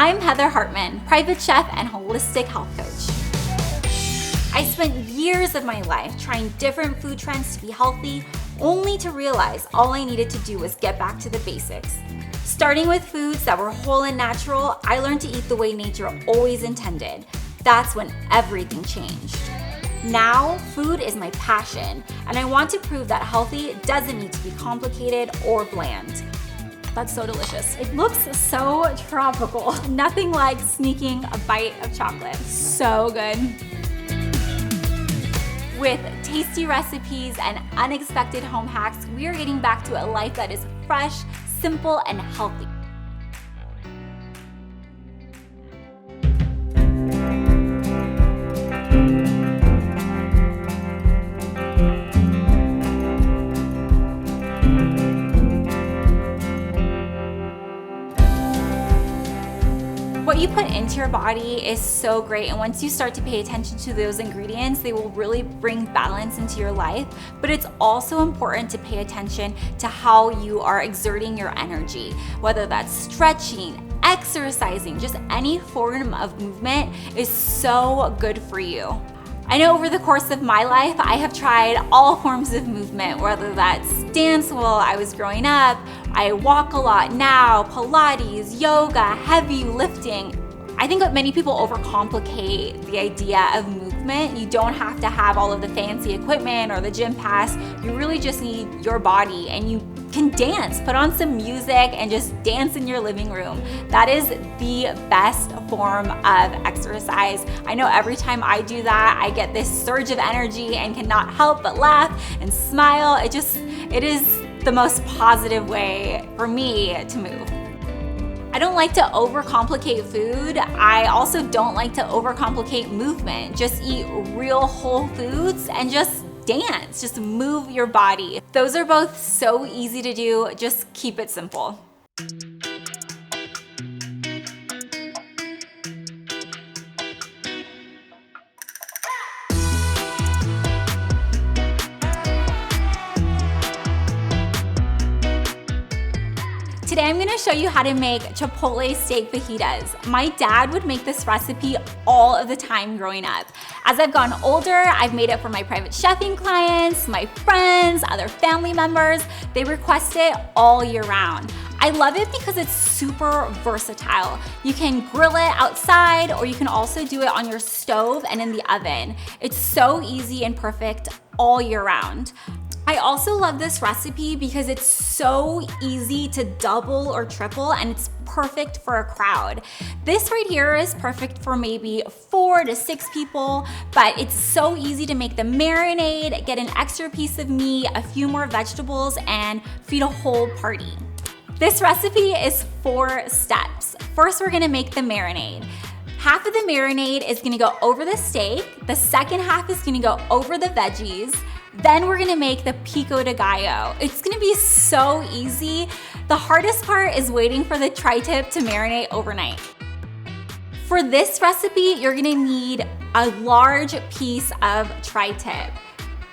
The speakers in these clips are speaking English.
I'm Heather Hartman, private chef and holistic health coach. I spent years of my life trying different food trends to be healthy, only to realize all I needed to do was get back to the basics. Starting with foods that were whole and natural, I learned to eat the way nature always intended. That's when everything changed. Now, food is my passion, and I want to prove that healthy doesn't need to be complicated or bland. That's so delicious. It looks so tropical. Nothing like sneaking a bite of chocolate. So good. With tasty recipes and unexpected home hacks, we are getting back to a life that is fresh, simple, and healthy. What you put into your body is so great, and once you start to pay attention to those ingredients, they will really bring balance into your life. But it's also important to pay attention to how you are exerting your energy, whether that's stretching, exercising, just any form of movement is so good for you. I know over the course of my life, I have tried all forms of movement, whether that's dance while I was growing up, I walk a lot now, Pilates, yoga, heavy lifting. I think that many people overcomplicate the idea of movement. You don't have to have all of the fancy equipment or the gym pass. You really just need your body, and you can dance, put on some music and just dance in your living room. That is the best form of exercise. I know every time I do that, I get this surge of energy and cannot help but laugh and smile. It is the most positive way for me to move. I don't like to overcomplicate food. I also don't like to overcomplicate movement. Just eat real whole foods and just dance, just move your body. Those are both so easy to do. Just keep it simple. Today I'm gonna show you how to make Chipotle steak fajitas. My dad would make this recipe all of the time growing up. As I've gotten older, I've made it for my private chefing clients, my friends, other family members. They request it all year round. I love it because it's super versatile. You can grill it outside, or you can also do it on your stove and in the oven. It's so easy and perfect all year round. I also love this recipe because it's so easy to double or triple, and it's perfect for a crowd. This right here is perfect for maybe 4 to 6 people, but it's so easy to make the marinade, get an extra piece of meat, a few more vegetables, and feed a whole party. This recipe is 4 steps. First, we're gonna make the marinade. Half of the marinade is gonna go over the steak. The second half is gonna go over the veggies. Then we're gonna make the pico de gallo. It's gonna be so easy. The hardest part is waiting for the tri-tip to marinate overnight. For this recipe, you're gonna need a large piece of tri-tip.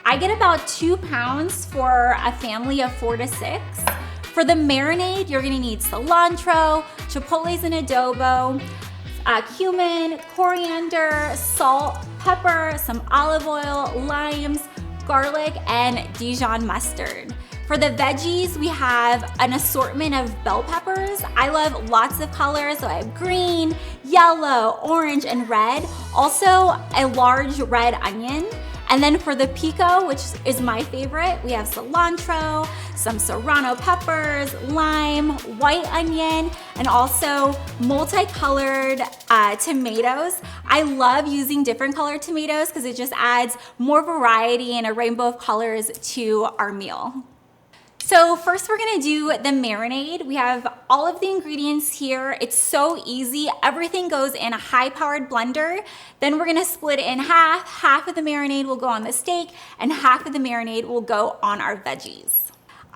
I get about 2 pounds for a family of 4 to 6. For the marinade, you're gonna need cilantro, chipotles and adobo, cumin, coriander, salt, pepper, some olive oil, limes, garlic, and Dijon mustard. For the veggies, we have an assortment of bell peppers. I love lots of colors, so I have green, yellow, orange, and red. Also, a large red onion. And then for the pico, which is my favorite, we have cilantro, some serrano peppers, lime, white onion, and also multicolored tomatoes. I love using different colored tomatoes because it just adds more variety and a rainbow of colors to our meal. So first we're gonna do the marinade. We have all of the ingredients here. It's so easy. Everything goes in a high-powered blender. Then we're gonna split it in half. Half of the marinade will go on the steak, and half of the marinade will go on our veggies.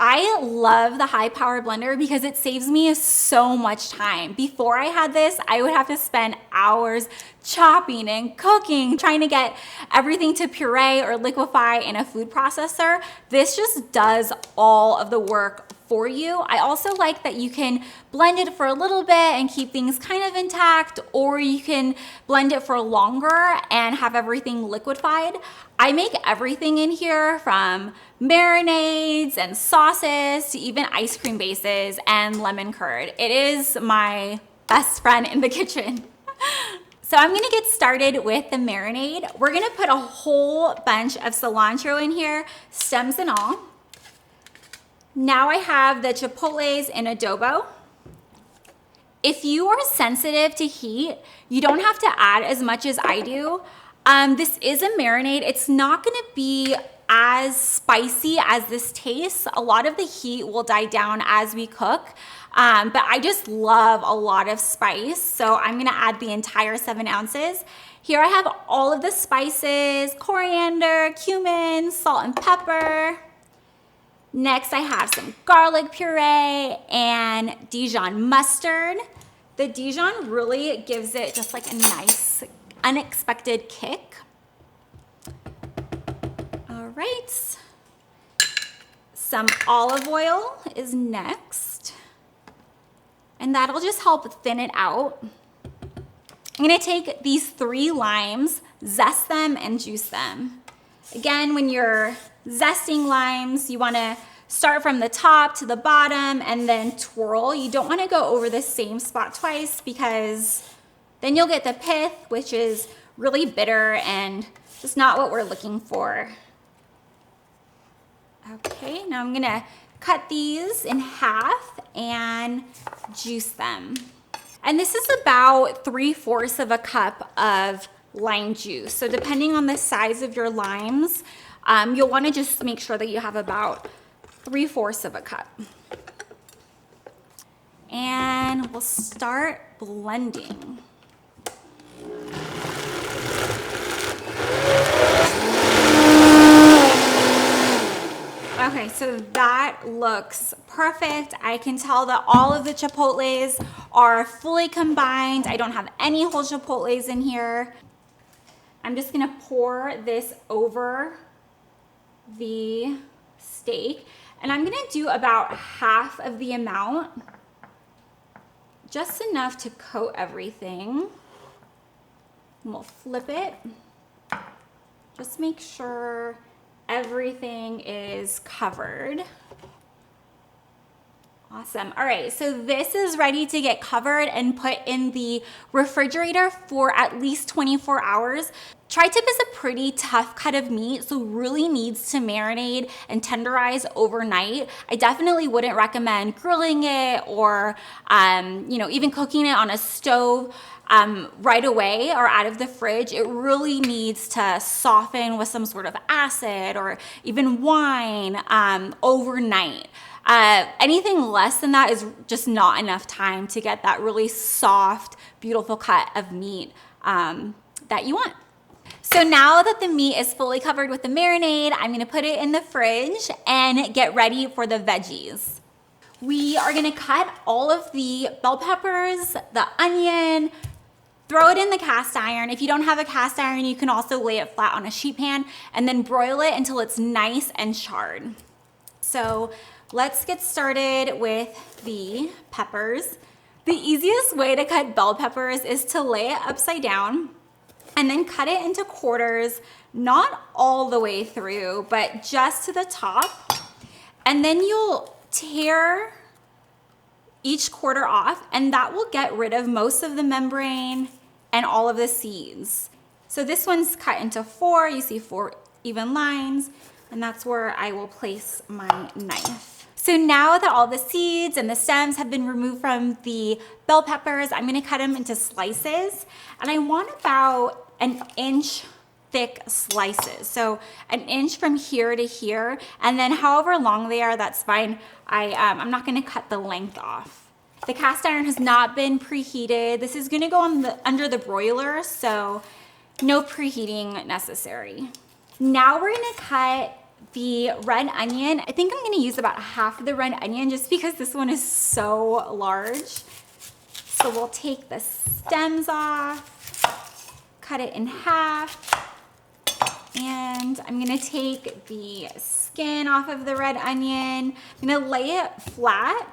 I love the high-powered blender because it saves me so much time. Before I had this, I would have to spend hours chopping and cooking, trying to get everything to puree or liquefy in a food processor. This just does all of the work for you. I also like that you can blend it for a little bit and keep things kind of intact, or you can blend it for longer and have everything liquefied. I make everything in here from marinades and sauces to even ice cream bases and lemon curd. It is my best friend in the kitchen. So I'm gonna get started with the marinade. We're gonna put a whole bunch of cilantro in here, stems and all. Now I have the chipotles in adobo. If you are sensitive to heat, you don't have to add as much as I do. This is a marinade. It's not gonna be as spicy as this tastes. A lot of the heat will die down as we cook, but I just love a lot of spice, so I'm gonna add the entire 7 ounces. Here I have all of the spices, coriander, cumin, salt and pepper. Next I have some garlic puree and Dijon mustard. The Dijon really gives it just like a nice, unexpected kick. All right, some olive oil is next, and that'll just help thin it out. I'm gonna take these 3 limes, zest them and juice them. Again, when you're zesting limes, you wanna start from the top to the bottom and then twirl. You don't wanna go over the same spot twice, because then you'll get the pith, which is really bitter and just not what we're looking for. Okay, now I'm gonna cut these in half and juice them. And this is about 3/4 of a cup of lime juice. So depending on the size of your limes, you'll wanna just make sure that you have about 3/4 of a cup. And we'll start blending. Okay, so that looks perfect. I can tell that all of the chipotles are fully combined. I don't have any whole chipotles in here. I'm just gonna pour this over the steak, and I'm gonna do about half of the amount, just enough to coat everything. And we'll flip it. Just make sure everything is covered. Awesome. All right, so this is ready to get covered and put in the refrigerator for at least 24 hours. Tri-tip is a pretty tough cut of meat, so really needs to marinate and tenderize overnight. I definitely wouldn't recommend grilling it or even cooking it on a stove right away or out of the fridge. It really needs to soften with some sort of acid or even wine overnight. Anything less than that is just not enough time to get that really soft, beautiful cut of meat that you want. So now that the meat is fully covered with the marinade, I'm gonna put it in the fridge and get ready for the veggies. We are gonna cut all of the bell peppers, the onion, throw it in the cast iron. If you don't have a cast iron, you can also lay it flat on a sheet pan and then broil it until it's nice and charred. So let's get started with the peppers. The easiest way to cut bell peppers is to lay it upside down and then cut it into quarters, not all the way through, but just to the top. And then you'll tear each quarter off, and that will get rid of most of the membrane and all of the seeds. So this one's cut into 4, you see 4 even lines, and that's where I will place my knife. So now that all the seeds and the stems have been removed from the bell peppers, I'm gonna cut them into slices, and I want about 1 inch thick slices. So 1 inch from here to here, and then however long they are, that's fine. I'm not gonna cut the length off. The cast iron has not been preheated. This is gonna go on under the broiler, so no preheating necessary. Now we're gonna cut the red onion. I think I'm gonna use about half of the red onion just because this one is so large. So we'll take the stems off, cut it in half, And I'm gonna take the skin off of the red onion. I'm gonna lay it flat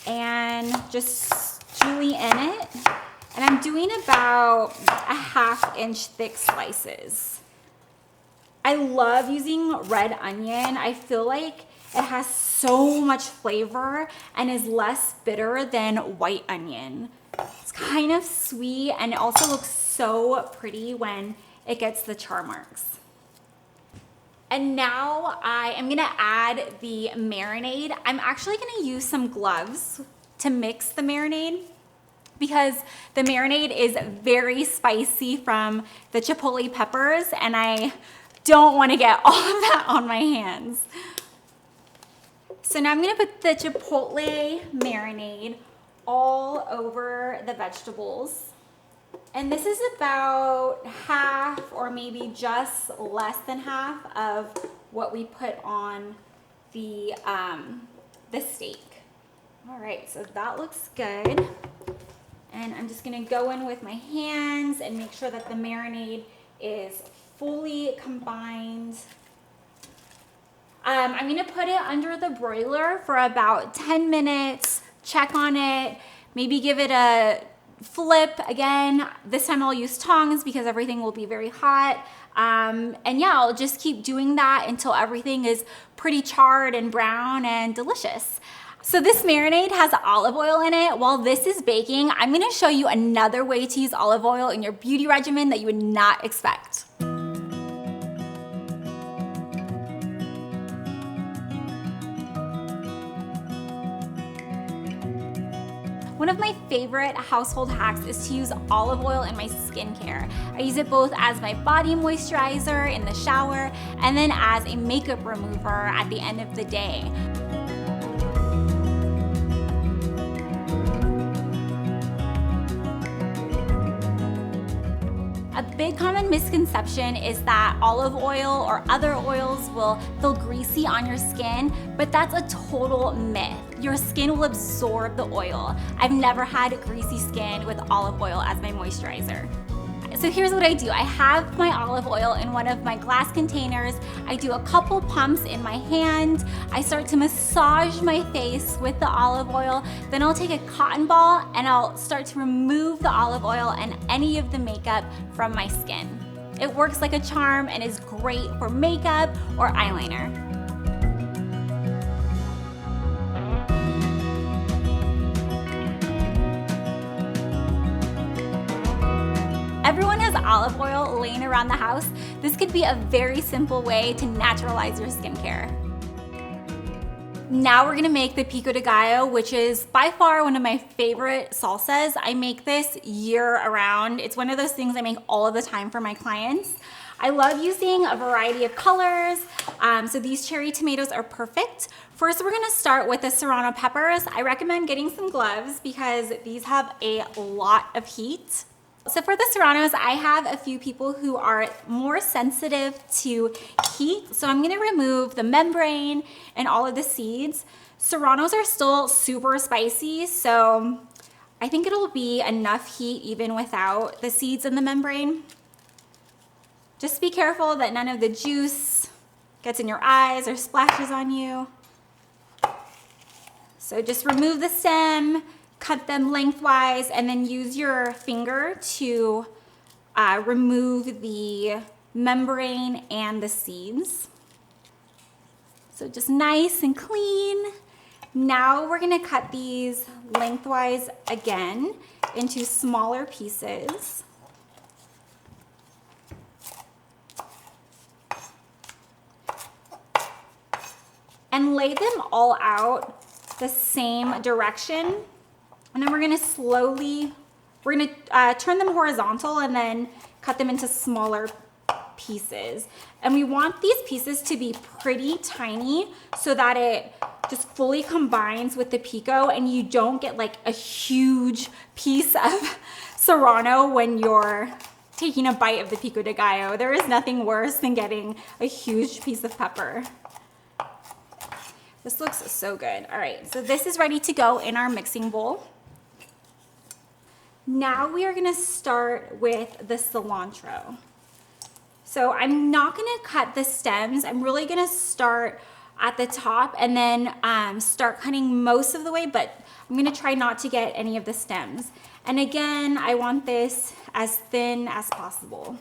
and just julie in it. And I'm doing about a 1/2 inch thick slices. I love using red onion. I feel like it has so much flavor and is less bitter than white onion. It's kind of sweet and it also looks so pretty when it gets the char marks. And now I am gonna add the marinade. I'm actually gonna use some gloves to mix the marinade because the marinade is very spicy from the chipotle peppers and I don't wanna get all of that on my hands. So now I'm gonna put the chipotle marinade all over the vegetables. And this is about half or maybe just less than half of what we put on the steak. All right, so that looks good. And I'm just gonna go in with my hands and make sure that the marinade is fully combined. I'm gonna put it under the broiler for about 10 minutes, check on it, maybe give it a flip again. This time I'll use tongs because everything will be very hot. And yeah, I'll just keep doing that until everything is pretty charred and brown and delicious. So this marinade has olive oil in it. While this is baking, I'm gonna show you another way to use olive oil in your beauty regimen that you would not expect. One of my favorite household hacks is to use olive oil in my skincare. I use it both as my body moisturizer in the shower and then as a makeup remover at the end of the day. A big common misconception is that olive oil or other oils will feel greasy on your skin, but that's a total myth. Your skin will absorb the oil. I've never had greasy skin with olive oil as my moisturizer. So here's what I do. I have my olive oil in one of my glass containers. I do a couple pumps in my hand. I start to massage my face with the olive oil. Then I'll take a cotton ball and I'll start to remove the olive oil and any of the makeup from my skin. It works like a charm and is great for makeup or eyeliner. Everyone has olive oil laying around the house. This could be a very simple way to naturalize your skincare. Now we're gonna make the pico de gallo, which is by far one of my favorite salsas. I make this year around. It's one of those things I make all of the time for my clients. I love using a variety of colors. So these cherry tomatoes are perfect. First, we're gonna start with the serrano peppers. I recommend getting some gloves because these have a lot of heat. So for the serranos, I have a few people who are more sensitive to heat. So I'm gonna remove the membrane and all of the seeds. Serranos are still super spicy, so I think it'll be enough heat even without the seeds and the membrane. Just be careful that none of the juice gets in your eyes or splashes on you. So just remove the stem, cut them lengthwise, and then use your finger to remove the membrane and the seeds. So just nice and clean. Now we're gonna cut these lengthwise again into smaller pieces. And lay them all out the same direction. And then we're gonna turn them horizontal and then cut them into smaller pieces. And we want these pieces to be pretty tiny so that it just fully combines with the pico and you don't get like a huge piece of serrano when you're taking a bite of the pico de gallo. There is nothing worse than getting a huge piece of pepper. This looks so good. All right, so this is ready to go in our mixing bowl. Now we are gonna start with the cilantro. So I'm not gonna cut the stems. I'm really gonna start at the top and then start cutting most of the way, but I'm gonna try not to get any of the stems. And again, I want this as thin as possible.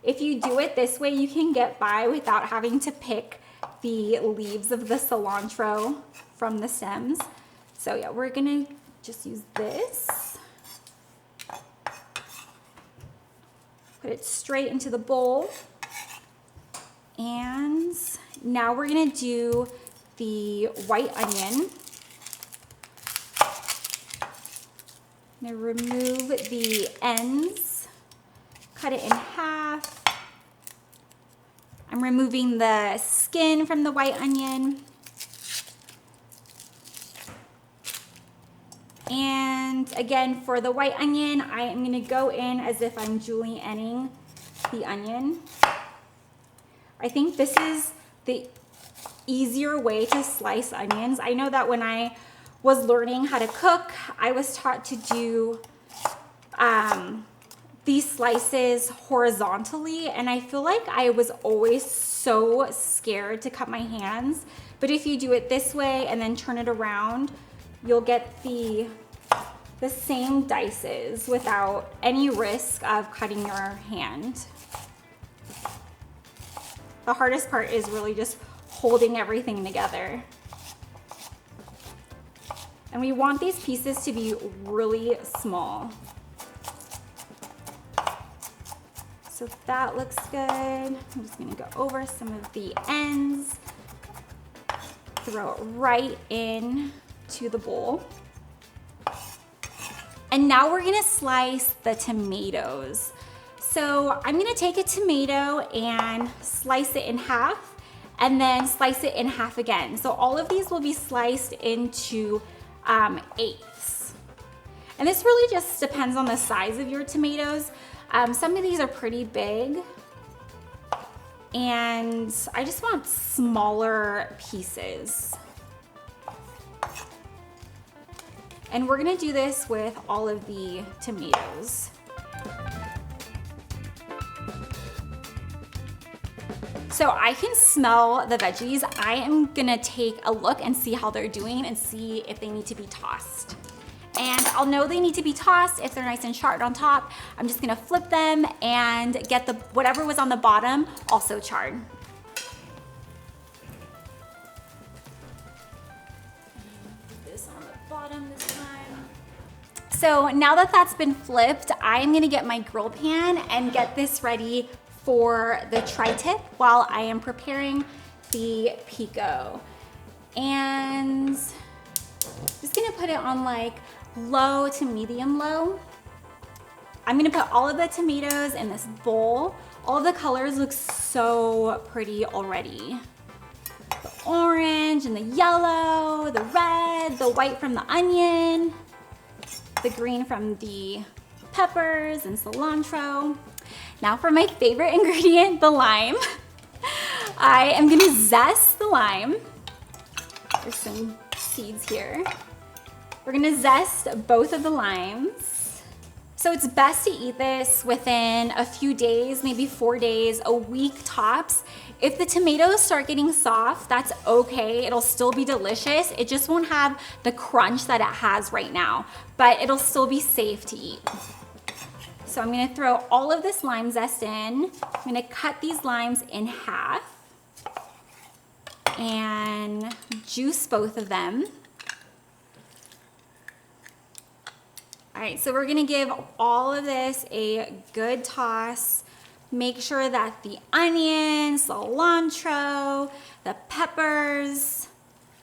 If you do it this way, you can get by without having to pick the leaves of the cilantro from the stems. So yeah, we're gonna just use this. Put it straight into the bowl. And now we're gonna do the white onion. I'm gonna remove the ends, cut it in half. I'm removing the skin from the white onion. And again, for the white onion, I am gonna go in as if I'm julienning the onion. I think this is the easier way to slice onions. I know that when I was learning how to cook, I was taught to do these slices horizontally, and I feel like I was always so scared to cut my hands. But if you do it this way and then turn it around, you'll get the same dices without any risk of cutting your hand. The hardest part is really just holding everything together. And we want these pieces to be really small. So that looks good. I'm just gonna go over some of the ends, throw it right in to the bowl. And now we're gonna slice the tomatoes. So I'm gonna take a tomato and slice it in half and then slice it in half again. So all of these will be sliced into eighths. And this really just depends on the size of your tomatoes. Some of these are pretty big, and I just want smaller pieces. And we're gonna do this with all of the tomatoes. So I can smell the veggies. I am gonna take a look and see how they're doing and see if they need to be tossed. And I'll know they need to be tossed if they're nice and charred on top. I'm just gonna flip them and get the whatever was on the bottom also charred. Put this on the bottom this time. So now that that's been flipped, I'm gonna get my grill pan and get this ready for the tri-tip while I am preparing the pico. And just gonna put it on like low to medium low. I'm gonna put all of the tomatoes in this bowl. All of the colors look so pretty already. The orange and the yellow, the red, the white from the onion, the green from the peppers and cilantro. Now for my favorite ingredient, the lime. I am gonna zest the lime. There's some seeds here. We're gonna zest both of the limes. So it's best to eat this within a few days, maybe 4 days, a week tops. If the tomatoes start getting soft, that's okay. It'll still be delicious. It just won't have the crunch that it has right now, but it'll still be safe to eat. So I'm gonna throw all of this lime zest in. I'm gonna cut these limes in half and juice both of them. All right, so we're gonna give all of this a good toss. Make sure that the onion, cilantro, the peppers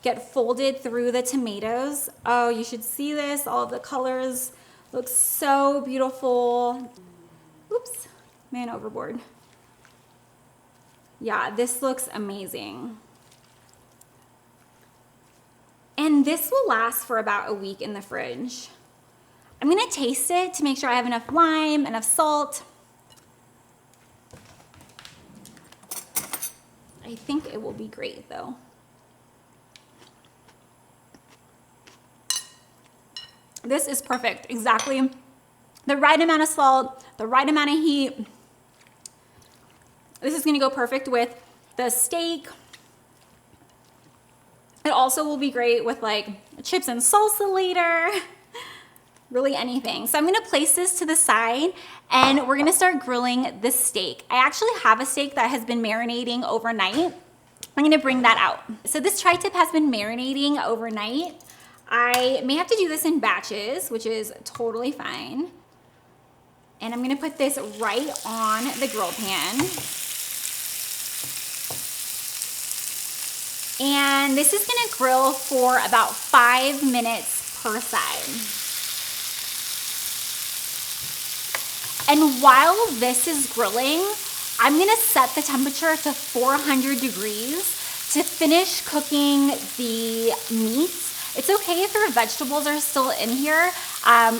get folded through the tomatoes. Oh, you should see this. All of the colors look so beautiful. Oops, man overboard. Yeah, this looks amazing. And this will last for about a week in the fridge. I'm gonna taste it to make sure I have enough lime, enough salt. I think it will be great though. This is perfect, exactly the right amount of salt, the right amount of heat. This is gonna go perfect with the steak. It also will be great with like chips and salsa later, really anything. So I'm gonna place this to the side and we're gonna start grilling the steak. I actually have a steak that has been marinating overnight. I'm gonna bring that out. So this tri-tip has been marinating overnight. I may have to do this in batches, which is totally fine. And I'm gonna put this right on the grill pan. And this is gonna grill for about 5 minutes per side. And while this is grilling, I'm gonna set the temperature to 400 degrees to finish cooking the meat. It's okay if your vegetables are still in here.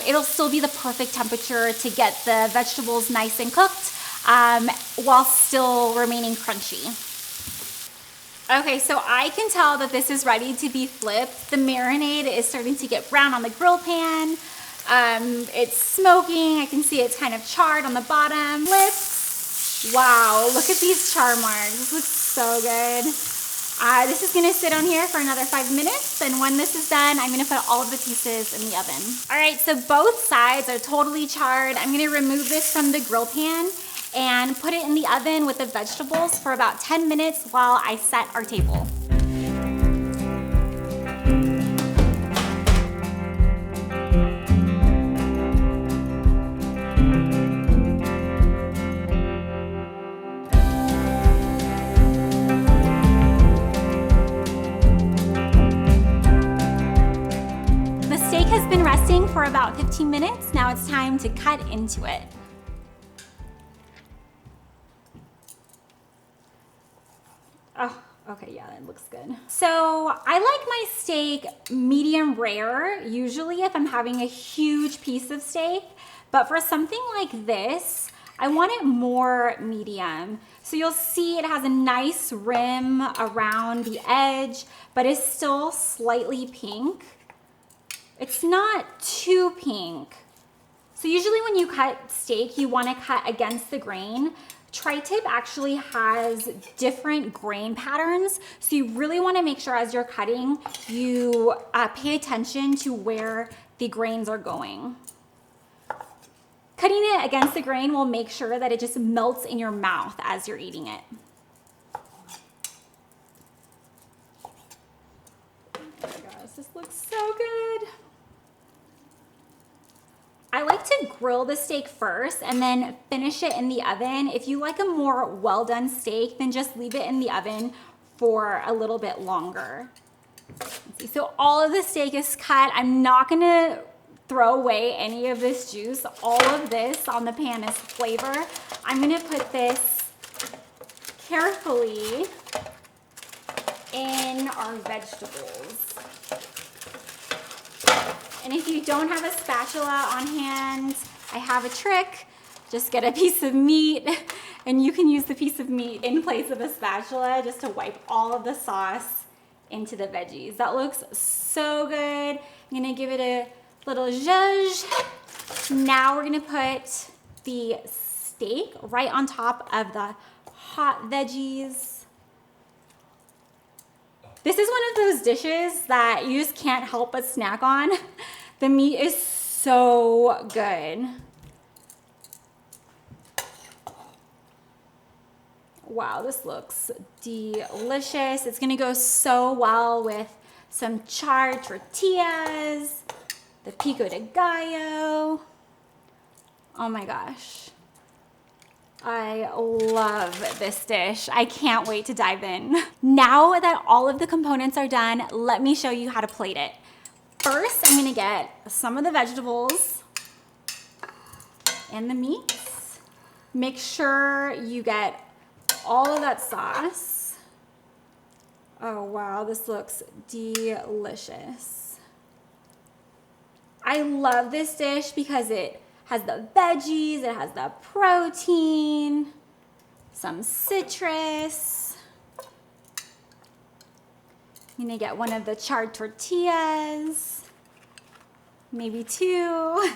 It'll still be the perfect temperature to get the vegetables nice and cooked while still remaining crunchy. Okay, so I can tell that this is ready to be flipped. The marinade is starting to get brown on the grill pan. It's smoking. I can see it's kind of charred on the bottom. Wow, look at these char marks. This looks so good. This is gonna sit on here for another 5 minutes, and when this is done, I'm gonna put all of the pieces in the oven. All right, so both sides are totally charred. I'm gonna remove this from the grill pan and put it in the oven with the vegetables for about 10 minutes while I set our table. The steak has been resting for about 15 minutes. Now it's time to cut into it. Oh, okay, yeah, that looks good. So I like my steak medium rare, usually if I'm having a huge piece of steak, but for something like this, I want it more medium. So you'll see it has a nice rim around the edge, but it's still slightly pink. It's not too pink. So usually when you cut steak, you want to cut against the grain. Tri-tip actually has different grain patterns, so you really want to make sure as you're cutting, you pay attention to where the grains are going. Cutting it against the grain will make sure that it just melts in your mouth as you're eating it. Oh my gosh, this looks so good. I like to grill the steak first and then finish it in the oven. If you like a more well done steak, then just leave it in the oven for a little bit longer. Let's see. So all of the steak is cut. I'm not gonna throw away any of this juice. All of this on the pan is flavor. I'm gonna put this carefully in our vegetables. And if you don't have a spatula on hand, I have a trick. Just get a piece of meat and you can use the piece of meat in place of a spatula just to wipe all of the sauce into the veggies. That looks so good. I'm gonna give it a little zhuzh. Now we're gonna put the steak right on top of the hot veggies. This is one of those dishes that you just can't help but snack on. The meat is so good. Wow, this looks delicious. It's gonna go so well with some charred tortillas, the pico de gallo. Oh my gosh. I love this dish. I can't wait to dive in. Now that all of the components are done, let me show you how to plate it. First, I'm gonna get some of the vegetables and the meats. Make sure you get all of that sauce. Oh wow, this looks delicious. I love this dish because it has the veggies, it has the protein, some citrus. I'm gonna get one of the charred tortillas, maybe two.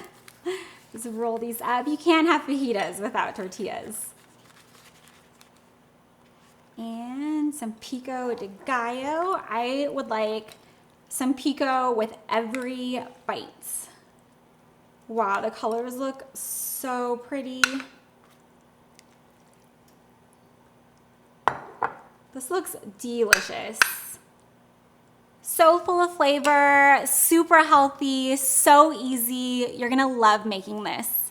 Just roll these up. You can't have fajitas without tortillas. And some pico de gallo. I would like some pico with every bite. Wow, the colors look so pretty. This looks delicious. So full of flavor, super healthy, so easy. You're gonna love making this.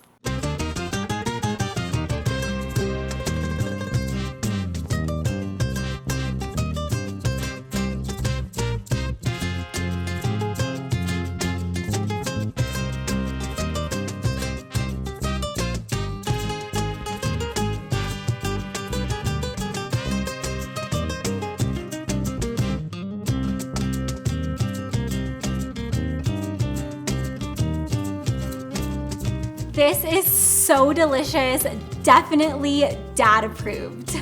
This is so delicious, definitely dad approved.